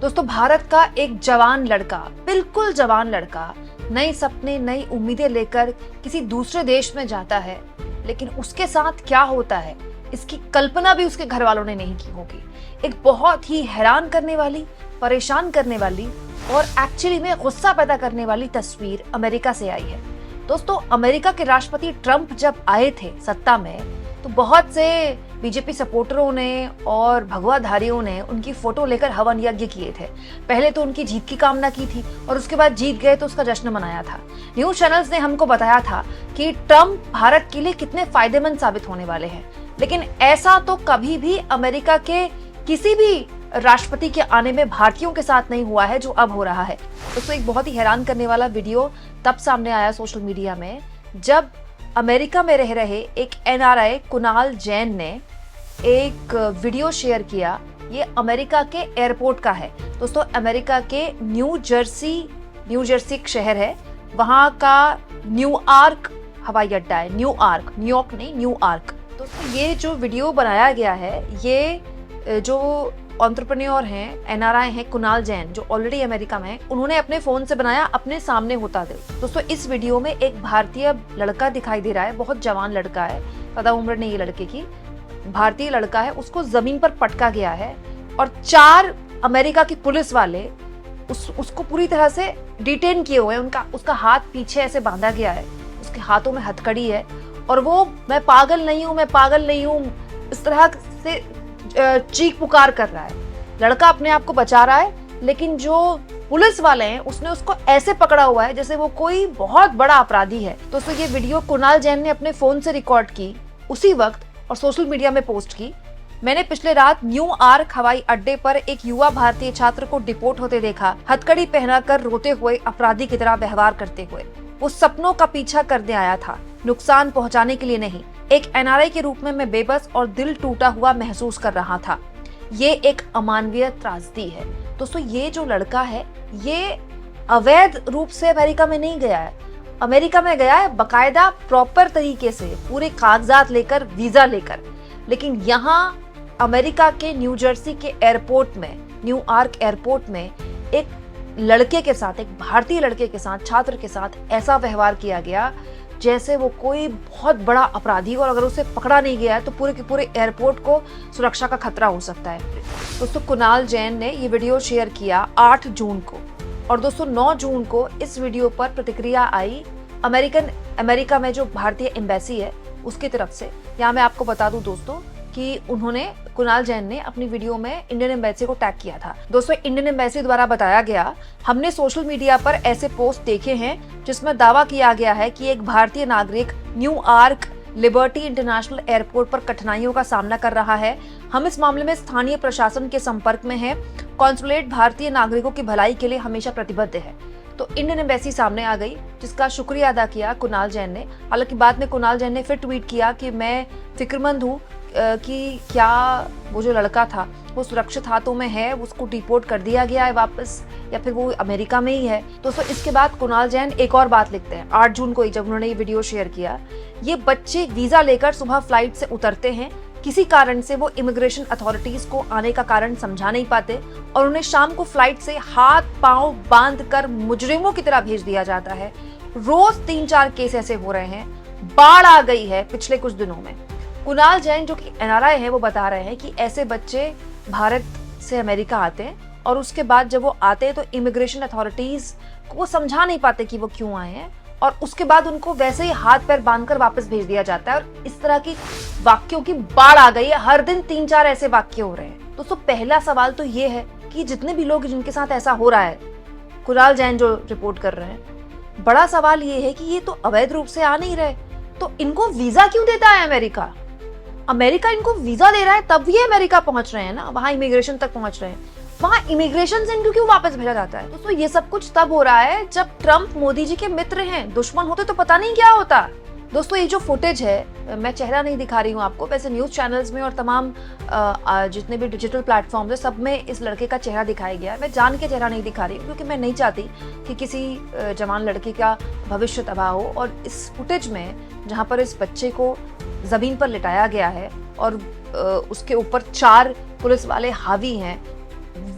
दोस्तों, भारत का एक जवान लड़का, बिल्कुल जवान लड़का, नए सपने, नई उम्मीदें लेकर किसी दूसरे देश में जाता है, लेकिन उसके साथ क्या होता है इसकी कल्पना भी उसके घर वालों ने नहीं की होगी। एक बहुत ही हैरान करने वाली, परेशान करने वाली और एक्चुअली में गुस्सा पैदा करने वाली तस्वीर अमेरिका से आई है। दोस्तों, अमेरिका के राष्ट्रपति ट्रंप जब आए थे सत्ता में, तो बहुत से बीजेपी सपोर्टरों ने और भगवाधारियों ने उनकी फोटो लेकर हवन यज्ञ किए थे। पहले तो उनकी जीत की कामना की थी और उसके बाद जीत गए तो उसका जश्न मनाया था। न्यूज चैनल्स ने हमको बताया था कि ट्रंप भारत के लिए कितने फायदेमंद साबित होने वाले हैं, लेकिन ऐसा तो कभी भी अमेरिका के किसी भी राष्ट्रपति के आने में भारतीयों के साथ नहीं हुआ है जो अब हो रहा है। दोस्तों, एक बहुत ही हैरान करने वाला वीडियो तब सामने आया सोशल मीडिया में जब अमेरिका में रह रहे एक एनआरआई कुणाल जैन ने एक वीडियो शेयर किया। ये अमेरिका के एयरपोर्ट का है। दोस्तों, अमेरिका के न्यू जर्सी एक शहर है, वहां का न्यूयॉर्क हवाई अड्डा है। न्यूयॉर्क नहीं, न्यूयॉर्क। दोस्तों, ये जो वीडियो बनाया गया है, ये जो एंटरप्रेन्योर हैं, एनआरआई हैं, कुणाल जैन, जो ऑलरेडी अमेरिका में है, उन्होंने अपने फोन से बनाया, अपने सामने होता दे। दोस्तों, इस वीडियो में एक भारतीय लड़का दिखाई दे रहा है, बहुत जवान लड़का है, ज्यादा उम्र नहीं है लड़के की, भारतीय लड़का है, उसको जमीन पर पटका गया है और 4 अमेरिका की पुलिस वाले उसको पूरी तरह से डिटेन किए हुए हैं। उसका हाथ पीछे ऐसे बांधा गया है, उसके हाथों में हथकड़ी है और वो मैं पागल नहीं हूँ इस तरह से चीख पुकार कर रहा है। लड़का अपने आप को बचा रहा है, लेकिन जो पुलिस वाले हैं उसने उसको ऐसे पकड़ा हुआ है जैसे वो कोई बहुत बड़ा अपराधी है। दोस्तों, ये वीडियो कुणाल जैन ने अपने फोन से रिकॉर्ड की उसी वक्त और सोशल मीडिया में पोस्ट की। मैंने पिछले रात न्यूयॉर्क हवाई अड्डे पर एक युवा भारतीय छात्र को डिपोर्ट होते देखा, हथकड़ी पहनाकर रोते हुए, अपराधी की तरह व्यवहार करते हुए। वो सपनों का पीछा करने आया था, नुकसान पहुंचाने के लिए नहीं। एक एनआरआई के रूप में मैं बेबस और दिल टूटा हुआ महसूस कर रहा था। ये एक अमानवीय त्रासदी है। दोस्तों, ये जो लड़का है, ये अवैध रूप से अमेरिका में नहीं गया है। अमेरिका में गया है बकायदा प्रॉपर तरीके से, पूरे कागजात लेकर, वीजा लेकर। लेकिन यहाँ अमेरिका के न्यू जर्सी के एयरपोर्ट में, न्यूयॉर्क एयरपोर्ट में एक लड़के के साथ, एक भारतीय लड़के के साथ, छात्र के साथ ऐसा व्यवहार किया गया जैसे वो कोई बहुत बड़ा अपराधी हो और अगर उसे पकड़ा नहीं गया है तो पूरे के पूरे एयरपोर्ट को सुरक्षा का खतरा हो सकता है। दोस्तों, कुणाल जैन ने ये वीडियो शेयर किया 8 जून को और दोस्तों 9 जून को इस वीडियो पर प्रतिक्रिया आई अमेरिका में जो भारतीय एम्बेसी है उसकी तरफ से। यहाँ मैं आपको बता दूं दोस्तों कि कुणाल जैन ने अपनी वीडियो में इंडियन एम्बेसी को टैग किया था। दोस्तों, इंडियन एम्बेसी द्वारा बताया गया, हमने सोशल मीडिया पर ऐसे पोस्ट देखे हैं जिसमें दावा किया गया है कि एक भारतीय नागरिक न्यूयॉर्क लिबर्टी इंटरनेशनल एयरपोर्ट पर कठिनाइयों का सामना कर रहा है। हम इस मामले में स्थानीय प्रशासन के संपर्क में हैं। कॉन्सुलेट भारतीय नागरिकों की भलाई के लिए हमेशा प्रतिबद्ध है। तो इंडियन एम्बेसी सामने आ गई, जिसका शुक्रिया अदा किया कुणाल जैन ने। हालांकि बाद में कुणाल जैन ने फिर ट्वीट किया कि मैं फिक्रमंद हूँ कि क्या वो जो लड़का था वो सुरक्षित हाथों में है, उसको डिपोर्ट कर दिया गया है वापस, या फिर वो अमेरिका में ही है। दोस्तों, इसके बाद कुणाल जैन एक और बात लिखते हैं 8 जून को ही, जब उन्होंने ये वीडियो शेयर किया। ये बच्चे वीजा लेकर सुबह फ्लाइट से उतरते हैं, किसी कारण से वो इमिग्रेशन अथॉरिटीज को आने का कारण समझा नहीं पाते और उन्हें शाम को फ्लाइट से हाथ पांव बांधकर मुजरिमों की तरह भेज दिया जाता है। रोज 3-4 केस ऐसे हो रहे हैं। बाढ़ आ गई है पिछले कुछ दिनों में। कुणाल जैन, जो कि एनआरआई है, वो बता रहे हैं कि ऐसे बच्चे भारत से अमेरिका आते हैं और उसके बाद जब वो आते हैं तो इमिग्रेशन अथॉरिटीज को वो समझा नहीं पाते कि वो क्यों आए हैं और उसके बाद उनको वैसे ही हाथ पैर बांधकर वापस भेज दिया जाता है। और इस तरह की वाक्यों की बाढ़ आ गई है। हर दिन 3-4 ऐसे वाक्य हो रहे हैं। दोस्तों, पहला सवाल तो ये है कि जितने भी लोग जिनके साथ ऐसा हो रहा है, कुणाल जैन जो रिपोर्ट कर रहे हैं, बड़ा सवाल ये है कि ये तो अवैध रूप से आ नहीं रहे, तो इनको वीजा क्यों देता है अमेरिका? अमेरिका इनको वीजा दे रहा है तब ये अमेरिका पहुंच रहे हैं ना, वहां इमिग्रेशन तक पहुंच रहे हैं। वहां इमिग्रेशन से इनको क्यों वापस भेजा जाता है? दोस्तों, ये सब कुछ तब हो रहा है जब ट्रंप मोदी जी के मित्र हैं। दुश्मन होते तो पता नहीं क्या होता। दोस्तों, ये जो फुटेज है, मैं चेहरा नहीं दिखा रही हूँ आपको, वैसे न्यूज चैनल्स में और तमाम जितने भी डिजिटल प्लेटफॉर्म है सब में इस लड़के का चेहरा दिखाया गया है। मैं जान के चेहरा नहीं दिखा रही हूँ क्योंकि मैं नहीं चाहती कि किसी जवान लड़के का भविष्य तबाह हो। और इस फुटेज में जहाँ पर इस बच्चे को जमीन पर लिटाया गया है और उसके ऊपर 4 पुलिस वाले हावी हैं,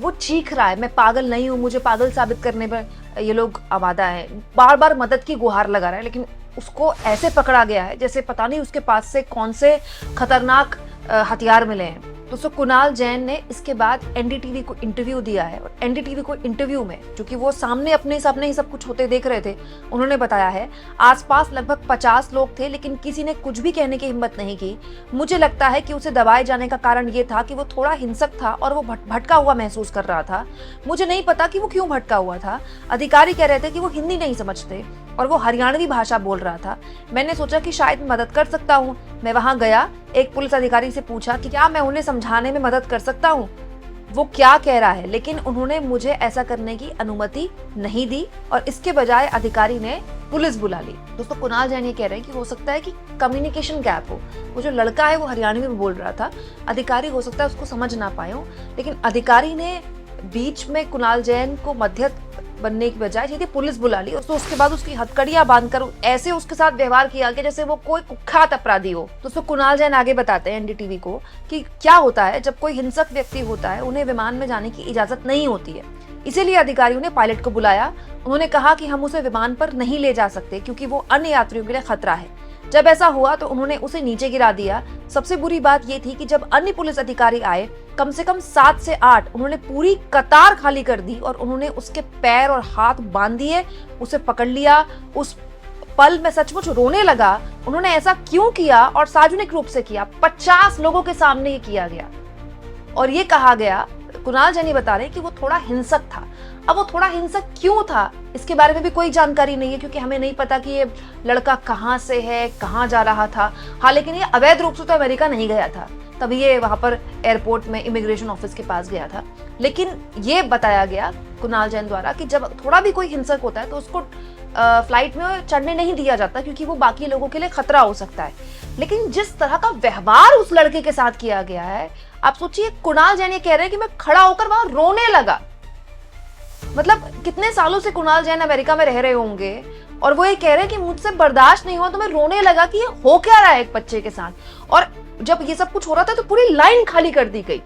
वो चीख रहा है, मैं पागल नहीं हूँ, मुझे पागल साबित करने पर ये लोग आमादा है, बार बार मदद की गुहार लगा रहा है, लेकिन उसको ऐसे पकड़ा गया है जैसे पता नहीं उसके पास से कौन से खतरनाक हथियार मिले हैं। दोस्तों कुणाल जैन ने इसके बाद एनडीटीवी को इंटरव्यू दिया है और एनडीटीवी को इंटरव्यू में, क्योंकि वो सामने अपने ही सब कुछ होते देख रहे थे, उन्होंने बताया है आसपास लगभग 50 लोग थे लेकिन किसी ने कुछ भी कहने की हिम्मत नहीं की। मुझे लगता है कि उसे दबाए जाने का कारण ये था कि वो थोड़ा हिंसक था और वो भटका हुआ महसूस कर रहा था। मुझे नहीं पता कि वो क्यों भटका हुआ था। अधिकारी कह रहे थे कि वो हिंदी नहीं समझते और वो हरियाणवी भाषा बोल रहा था। मैंने सोचा कि शायद मदद कर सकता हूँ। मैं वहां गया, एक पुलिस अधिकारी से पूछा कि क्या मैं उन्हें समझाने में मदद कर सकता हूँ, वो क्या कह रहा है, लेकिन उन्होंने मुझे ऐसा करने की अनुमति नहीं दी और इसके बजाय अधिकारी ने पुलिस बुला ली। दोस्तों कुणाल जैन ये कह रहे हैं कि हो सकता है कि कम्युनिकेशन गैप हो, वो जो लड़का है वो हरियाणवी में बोल रहा था, अधिकारी हो सकता है उसको समझ ना पाए हो, लेकिन अधिकारी ने बीच में कुणाल जैन को मध्यस्थ बनने की बजाय सीधे पुलिस बुला ली। तो उसके बाद उसकी हथकड़ियां बांधकर ऐसे उसके साथ व्यवहार किया गया जैसे वो कोई कुख्यात अपराधी हो। दोस्तों कुणाल जैन आगे बताते हैं एनडीटीवी को कि क्या होता है जब कोई हिंसक व्यक्ति होता है, उन्हें विमान में जाने की इजाजत नहीं होती है, इसीलिए अधिकारियों ने पायलट को बुलाया। उन्होंने कहा कि हम उसे विमान पर नहीं ले जा सकते क्योंकि वो अन्य यात्रियों के लिए खतरा है। जब ऐसा हुआ तो उन्होंने उसे नीचे गिरा दिया। सबसे बुरी बात यह थी कि जब अन्य पुलिस अधिकारी आए, कम से कम 7 से 8, उन्होंने पूरी कतार खाली कर दी और उन्होंने उसके पैर और हाथ बांध दिए, उसे पकड़ लिया। उस पल में सचमुच रोने लगा। उन्होंने ऐसा क्यों किया और सार्वजनिक रूप से किया, 50 लोगों के सामने ये किया गया और ये कहा गया, कुणाल जैन बता रहे कि वो थोड़ा हिंसक था। अब वो थोड़ा हिंसक क्यों था इसके बारे में भी कोई जानकारी नहीं है, क्योंकि हमें नहीं पता कि ये लड़का कहाँ से है, कहाँ जा रहा था। हाँ, लेकिन ये अवैध रूप से तो अमेरिका नहीं गया था, तभी ये वहां पर एयरपोर्ट में इमिग्रेशन ऑफिस के पास गया था। लेकिन ये बताया गया कुणाल जैन द्वारा कि जब थोड़ा भी कोई हिंसक होता है तो उसको फ्लाइट में चढ़ने नहीं दिया जाता क्योंकि वो बाकी लोगों के लिए खतरा हो सकता है। लेकिन जिस तरह का व्यवहार उस लड़के के साथ किया गया है, आप सोचिए, कुणाल जैन ये कह रहे हैं कि मैं खड़ा होकर वहां रोने लगा। मतलब कितने सालों से कुणाल जैन अमेरिका में रह रहे होंगे और वो ये कह रहे हैं कि मुझसे बर्दाश्त नहीं हुआ तो मैं रोने लगा कि ये हो क्या रहा है एक बच्चे के साथ। और जब ये सब कुछ हो रहा था तो पूरी लाइन खाली कर दी गई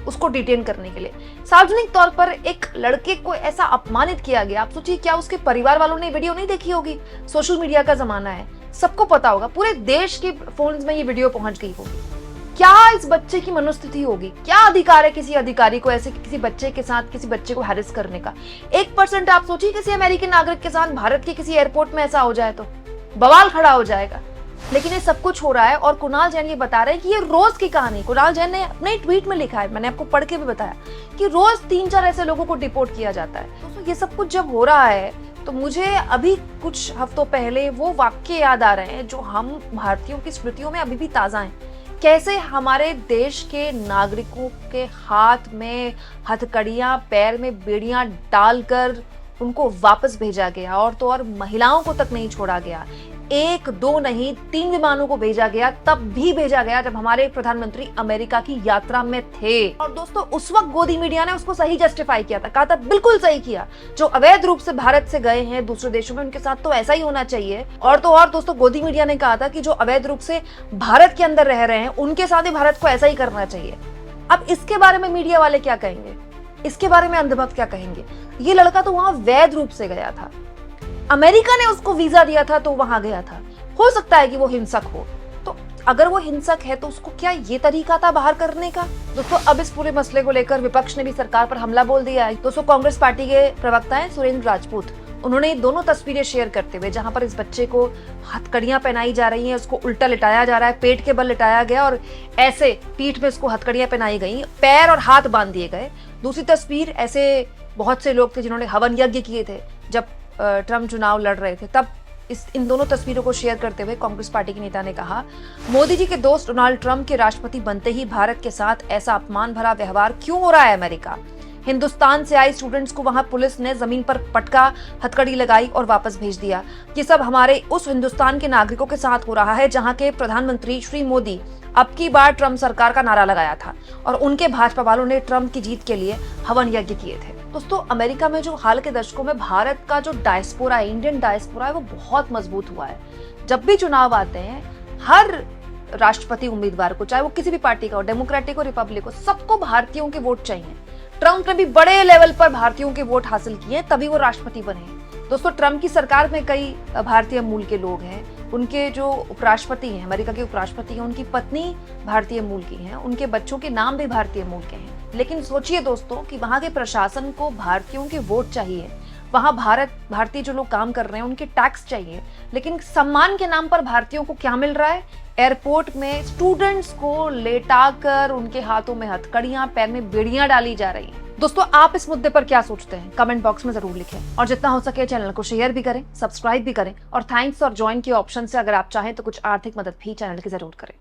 उसको डिटेन करने के लिए। सार्वजनिक तौर पर एक लड़के को ऐसा अपमानित किया गया। आप सोचिए, क्या उसके परिवार वालों ने वीडियो नहीं देखी होगी? सोशल मीडिया का जमाना है, सबको पता होगा, पूरे देश के फोन्स में ये वीडियो पहुंच गई होगी। क्या इस बच्चे की मनोस्थिति होगी? क्या अधिकार है किसी अधिकारी को ऐसे किसी बच्चे के साथ किसी बच्चे को हैरेस करने का? 1% आप सोचिए किसी अमेरिकी नागरिक के साथ भारत के किसी एयरपोर्ट में ऐसा हो जाए तो बवाल खड़ा हो जाएगा। लेकिन ये सब कुछ हो रहा है और कुणाल जैन ये बता रहे हैं कि ये रोज की कहानी। कुणाल जैन ने अपने ट्वीट में लिखा है, मैंने आपको पढ़ के भी बताया, कि रोज 3-4 ऐसे लोगों को डिपोर्ट किया जाता है। दोस्तों ये सब कुछ जब हो रहा है तो मुझे अभी कुछ हफ्तों पहले वो वाक्य याद आ रहे हैं जो हम भारतीयों की स्मृतियों में अभी भी ताजा हैं। कैसे हमारे देश के नागरिकों के हाथ में हथकड़ियां, पैर में बेड़ियां डालकर उनको वापस भेजा गया, और तो और महिलाओं को तक नहीं छोड़ा गया। 1, 2 नहीं 3 विमानों को भेजा गया, तब भी भेजा गया जब हमारे प्रधानमंत्री अमेरिका की यात्रा में थे। और दोस्तों उस वक्त गोदी मीडिया ने उसको सही जस्टिफाई किया था, कहा था बिल्कुल सही किया, जो अवैध रूप से भारत से गए हैं दूसरे देशों में उनके साथ तो ऐसा ही होना चाहिए। और तो और दोस्तों गोदी मीडिया ने कहा था कि जो अवैध रूप से भारत के अंदर रह रहे हैं उनके साथ ही भारत को ऐसा ही करना चाहिए। अब इसके बारे में मीडिया वाले क्या कहेंगे? इसके बारे में अंधभक्त क्या कहेंगे? ये लड़का तो वहां वैध रूप से गया था, अमेरिका ने उसको वीजा दिया था तो वहां गया था। हो सकता है कि वो हिंसक हो, तो अगर वो हिंसक है तो उसको क्या ये तरीका था बाहर करने का? दोस्तों अब इस पूरे मसले को लेकर विपक्ष ने भी सरकार पर हमला बोल दिया है। दोस्तों कांग्रेस पार्टी के प्रवक्ता हैं सुरेंद्र राजपूत, उन्होंने दोनों तस्वीरें शेयर करते हुए, जहां पर इस बच्चे को हथकड़ियां पहनाई जा रही हैं, उसको उल्टा लिटाया जा रहा है, पेट के बल लिटाया गया और ऐसे पीठ में उसको हथकड़ियां पहनाई गई, पैर और हाथ बांध दिए गए। दूसरी तस्वीर, ऐसे बहुत से लोग थे जिन्होंने हवन यज्ञ किए थे जब ट्रम्प चुनाव लड़ रहे थे, तब इन दोनों तस्वीरों को शेयर करते हुए कांग्रेस पार्टी के नेता ने कहा, मोदी जी के दोस्त डोनाल्ड ट्रंप के राष्ट्रपति बनते ही भारत के साथ ऐसा अपमान भरा व्यवहार क्यों हो रहा है? अमेरिका, हिंदुस्तान से आए स्टूडेंट्स को वहां पुलिस ने जमीन पर पटका, हथकड़ी लगाई और वापस भेज दिया। ये सब हमारे उस हिंदुस्तान के नागरिकों के साथ हो रहा है जहां के प्रधानमंत्री श्री मोदी अब की बार ट्रम्प सरकार का नारा लगाया था और उनके भाजपा वालों ने ट्रम्प की जीत के लिए हवन यज्ञ किए थे। दोस्तों अमेरिका में जो हाल के दशकों में भारत का जो डायस्पोरा है, इंडियन डायस्पोरा है, वो बहुत मजबूत हुआ है। जब भी चुनाव आते हैं, हर राष्ट्रपति उम्मीदवार को, चाहे वो किसी भी पार्टी का हो, डेमोक्रेटिक हो, रिपब्लिक हो, सबको भारतीयों के वोट चाहिए। ट्रंप ने भी बड़े लेवल पर भारतीयों के वोट हासिल किए, तभी वो राष्ट्रपति बने। दोस्तों, ट्रंप की सरकार में कई भारतीय मूल के लोग हैं। उनके जो उपराष्ट्रपति हैं, अमेरिका के उपराष्ट्रपति हैं, उनकी पत्नी भारतीय मूल की हैं, उनके बच्चों के नाम भी भारतीय मूल के हैं। लेकिन सोचिए दोस्तों कि वहां के प्रशासन को भारतीयों के वोट चाहिए, वहां भारतीय जो लोग काम कर रहे हैं उनके टैक्स चाहिए, लेकिन सम्मान के नाम पर भारतीयों को क्या मिल रहा है? एयरपोर्ट में स्टूडेंट्स को लेटाकर उनके हाथों में हथकड़ियां, पैर में बेड़ियां डाली जा रही हैं। दोस्तों, आप इस मुद्दे पर क्या सोचते हैं? कमेंट बॉक्स में जरूर लिखें और जितना हो सके चैनल को शेयर भी करें, सब्सक्राइब भी करें और थैंक्स और ज्वाइन के ऑप्शन से अगर आप चाहें तो कुछ आर्थिक मदद भी चैनल की जरूर करें।